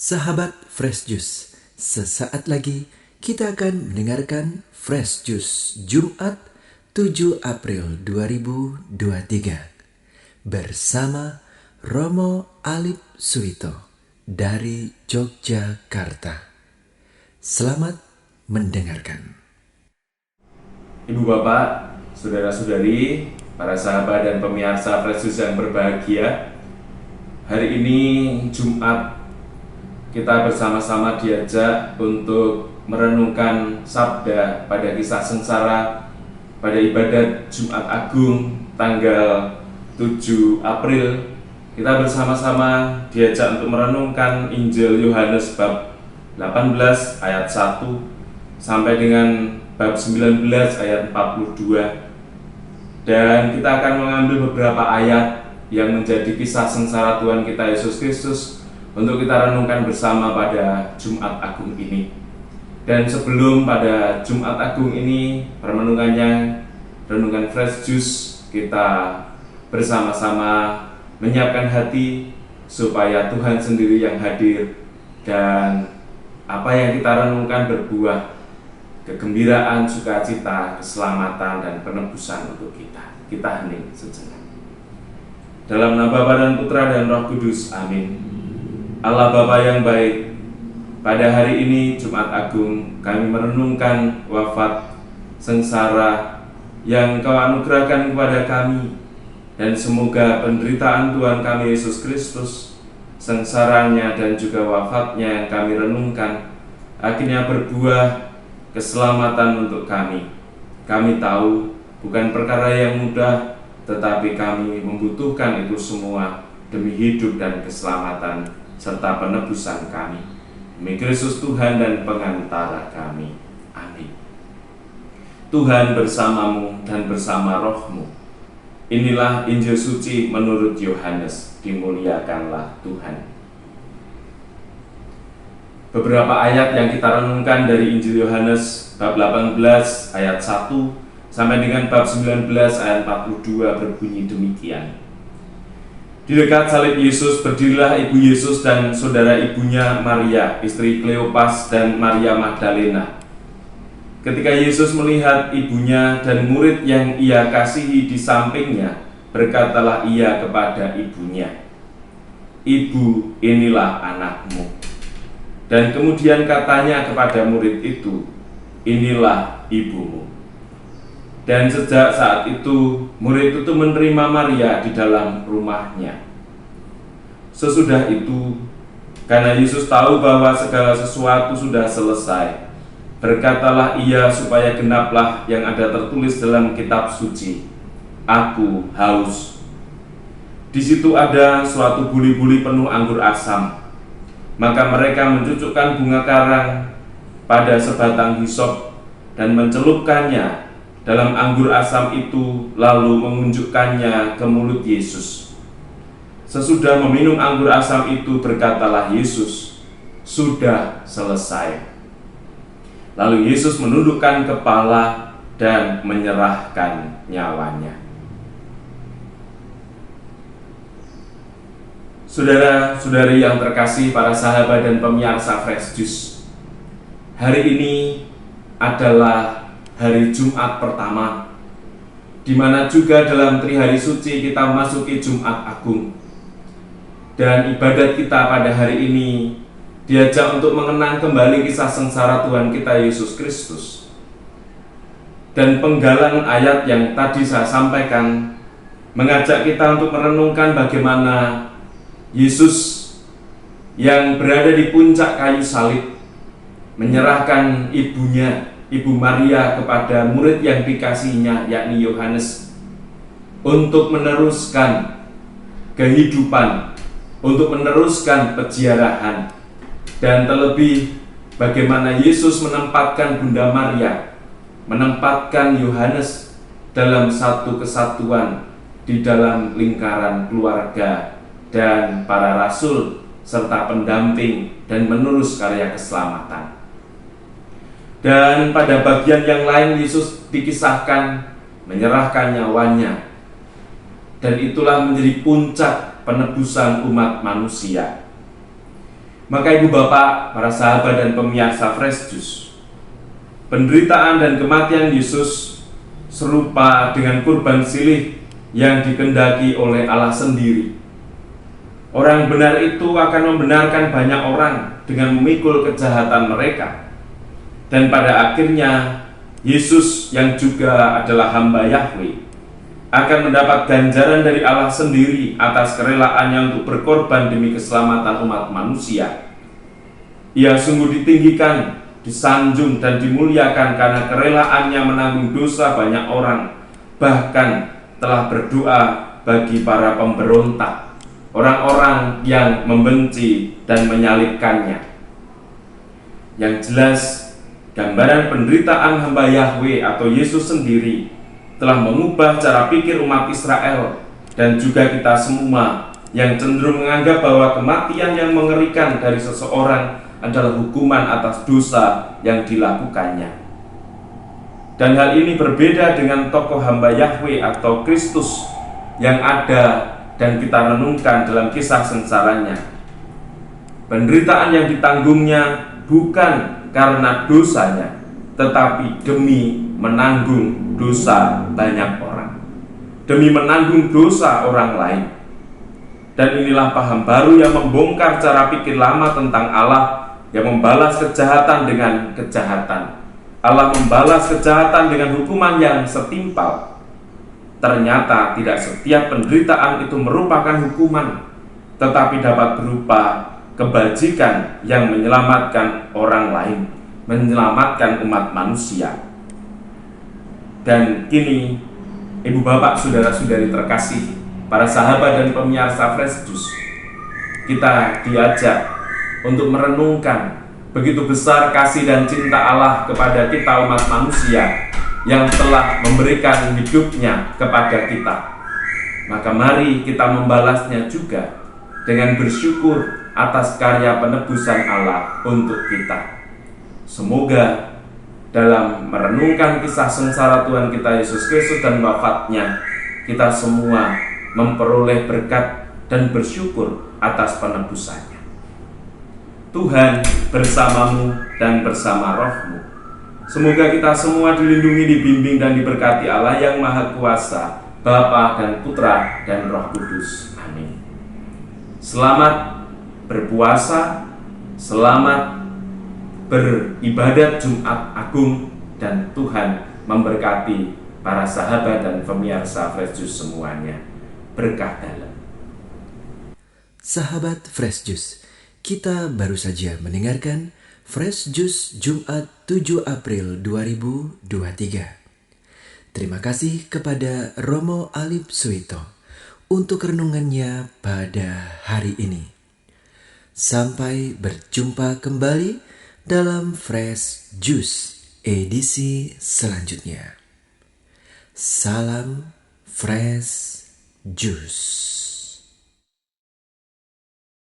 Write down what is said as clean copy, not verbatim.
Sahabat Fresh Juice, sesaat lagi kita akan mendengarkan Fresh Juice Jumat 7 April 2023 bersama Romo Alip Suwito dari Yogyakarta. Selamat mendengarkan. Ibu bapak, saudara-saudari, para sahabat dan pemirsa Fresh Juice yang berbahagia, hari ini Jumat kita bersama-sama diajak untuk merenungkan sabda pada kisah sengsara pada ibadat Jumat Agung tanggal 7 April. Kita bersama-sama diajak untuk merenungkan Injil Yohanes bab 18 ayat 1 sampai dengan bab 19 ayat 42. Dan kita akan mengambil beberapa ayat yang menjadi kisah sengsara Tuhan kita Yesus Kristus untuk kita renungkan bersama pada Jumat Agung ini. Dan sebelum pada Jumat Agung ini renungannya, renungan Fresh Juice, kita bersama-sama menyiapkan hati supaya Tuhan sendiri yang hadir dan apa yang kita renungkan berbuah kegembiraan, sukacita, keselamatan, dan penebusan untuk kita. Kita hening sejenak. Dalam nama Bapa dan Putra dan Roh Kudus, amin. Allah Bapa yang baik, pada hari ini Jumat Agung kami merenungkan wafat sengsara yang Kau anugerahkan kepada kami, dan semoga penderitaan Tuhan kami Yesus Kristus, sengsaranya dan juga wafatnya yang kami renungkan akhirnya berbuah keselamatan untuk kami. Kami tahu bukan perkara yang mudah, tetapi kami membutuhkan itu semua demi hidup dan keselamatan serta penebusan kami. Demi Kristus Tuhan dan pengantara kami. Amin. Tuhan bersamamu dan bersama rohmu. Inilah Injil suci menurut Yohanes. Dimuliakanlah Tuhan. Beberapa ayat yang kita renungkan dari Injil Yohanes bab 18 ayat 1 sampai dengan bab 19 ayat 42 berbunyi demikian. Di dekat salib Yesus berdirilah ibu Yesus dan saudara ibunya Maria, istri Kleopas dan Maria Magdalena. Ketika Yesus melihat ibunya dan murid yang ia kasihi di sampingnya, berkatalah ia kepada ibunya, "Ibu, inilah anakmu." Dan kemudian katanya kepada murid itu, "Inilah ibumu." Dan sejak saat itu, murid itu menerima Maria di dalam rumahnya. Sesudah itu, karena Yesus tahu bahwa segala sesuatu sudah selesai, berkatalah ia supaya genaplah yang ada tertulis dalam kitab suci, "Aku haus." Di situ ada suatu buli-buli penuh anggur asam. Maka mereka mencucukkan bunga karang pada sebatang hisop dan mencelupkannya dalam anggur asam itu, lalu mengunjukkannya ke mulut Yesus. Sesudah meminum anggur asam itu, berkatalah Yesus, "Sudah selesai." Lalu Yesus menundukkan kepala dan menyerahkan nyawanya. Saudara-saudari yang terkasih, para sahabat dan pemirsa Fresh Juice, hari ini adalah hari Jumat pertama, di mana juga dalam Trihari Suci kita memasuki Jumat Agung. Dan ibadat kita pada hari ini diajak untuk mengenang kembali kisah sengsara Tuhan kita Yesus Kristus. Dan penggalan ayat yang tadi saya sampaikan mengajak kita untuk merenungkan bagaimana Yesus yang berada di puncak kayu salib menyerahkan ibunya, Ibu Maria, kepada murid yang dikasihinya, yakni Yohanes, untuk meneruskan kehidupan, untuk meneruskan peziarahan. Dan terlebih bagaimana Yesus menempatkan Bunda Maria, menempatkan Yohanes dalam satu kesatuan di dalam lingkaran keluarga dan para rasul serta pendamping dan menerus karya keselamatan. Dan pada bagian yang lain Yesus dikisahkan menyerahkan nyawanya. Dan itulah menjadi puncak penebusan umat manusia. Maka ibu bapak, para sahabat dan pemirsa Fresh Juice, penderitaan dan kematian Yesus serupa dengan kurban silih yang dikehendaki oleh Allah sendiri. Orang benar itu akan membenarkan banyak orang dengan memikul kejahatan mereka. Dan pada akhirnya Yesus yang juga adalah hamba Yahweh akan mendapat ganjaran dari Allah sendiri atas kerelaannya untuk berkorban demi keselamatan umat manusia. Ia sungguh ditinggikan, disanjung dan dimuliakan karena kerelaannya menanggung dosa banyak orang, bahkan telah berdoa bagi para pemberontak, orang-orang yang membenci dan menyalibkannya. Yang jelas, gambaran penderitaan hamba Yahweh atau Yesus sendiri telah mengubah cara pikir umat Israel dan juga kita semua yang cenderung menganggap bahwa kematian yang mengerikan dari seseorang adalah hukuman atas dosa yang dilakukannya. Dan hal ini berbeda dengan tokoh hamba Yahweh atau Kristus yang ada dan kita renungkan dalam kisah sengsaranya. Penderitaan yang ditanggungnya bukan karena dosanya, tetapi demi menanggung dosa banyak orang, demi menanggung dosa orang lain. Dan inilah paham baru yang membongkar cara pikir lama tentang Allah yang membalas kejahatan dengan kejahatan. Allah membalas kejahatan dengan hukuman yang setimpal. Ternyata tidak setiap penderitaan itu merupakan hukuman, tetapi dapat berupa kebajikan yang menyelamatkan orang lain, menyelamatkan umat manusia. Dan kini, ibu bapak, saudara-saudari terkasih, para sahabat dan pemirsa Fresh Juice, kita diajak untuk merenungkan begitu besar kasih dan cinta Allah kepada kita umat manusia yang telah memberikan hidupnya kepada kita. Maka mari kita membalasnya juga dengan bersyukur atas karya penebusan Allah untuk kita. Semoga dalam merenungkan kisah sengsara Tuhan kita Yesus Kristus dan wafatnya, kita semua memperoleh berkat dan bersyukur atas penebusannya. Tuhan bersamamu dan bersama rohmu. Semoga kita semua dilindungi, dibimbing dan diberkati Allah yang Maha Kuasa, Bapa dan Putra dan Roh Kudus. Amin. Selamat berpuasa, selamat beribadat Jumat Agung, dan Tuhan memberkati para sahabat dan pemirsa Fresh Juice semuanya. Berkah dalam. Sahabat Fresh Juice, kita baru saja mendengarkan Fresh Juice Jumat 7 April 2023. Terima kasih kepada Romo Alip Suito untuk renungannya pada hari ini. Sampai berjumpa kembali dalam Fresh Juice edisi selanjutnya. Salam Fresh Juice.